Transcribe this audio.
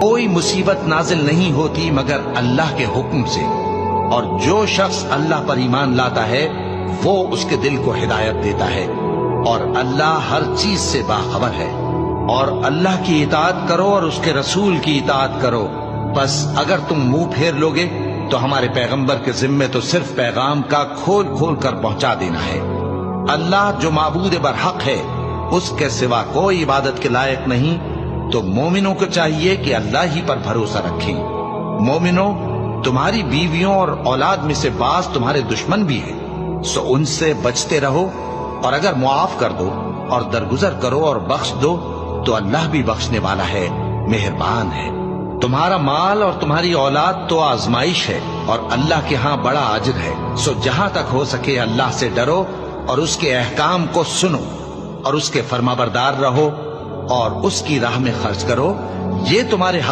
کوئی مصیبت نازل نہیں ہوتی مگر اللہ کے حکم سے، اور جو شخص اللہ پر ایمان لاتا ہے وہ اس کے دل کو ہدایت دیتا ہے، اور اللہ ہر چیز سے باخبر ہے۔ اور اللہ کی اطاعت کرو اور اس کے رسول کی اطاعت کرو، بس اگر تم منہ پھیر لوگے تو ہمارے پیغمبر کے ذمے تو صرف پیغام کا کھول کھول کر پہنچا دینا ہے۔ اللہ جو معبود برحق ہے، اس کے سوا کوئی عبادت کے لائق نہیں، تو مومنوں کو چاہیے کہ اللہ ہی پر بھروسہ رکھیں۔ مومنوں، تمہاری بیویوں اور اولاد میں سے بعض تمہارے دشمن بھی ہیں، سو ان سے بچتے رہو، اور اگر معاف کر دو اور درگزر کرو اور بخش دو تو اللہ بھی بخشنے والا ہے، مہربان ہے۔ تمہارا مال اور تمہاری اولاد تو آزمائش ہے، اور اللہ کے ہاں بڑا اجر ہے، سو جہاں تک ہو سکے اللہ سے ڈرو اور اس کے احکام کو سنو اور اس کے فرمانبردار رہو اور اس کی راہ میں خرچ کرو، یہ تمہارے حق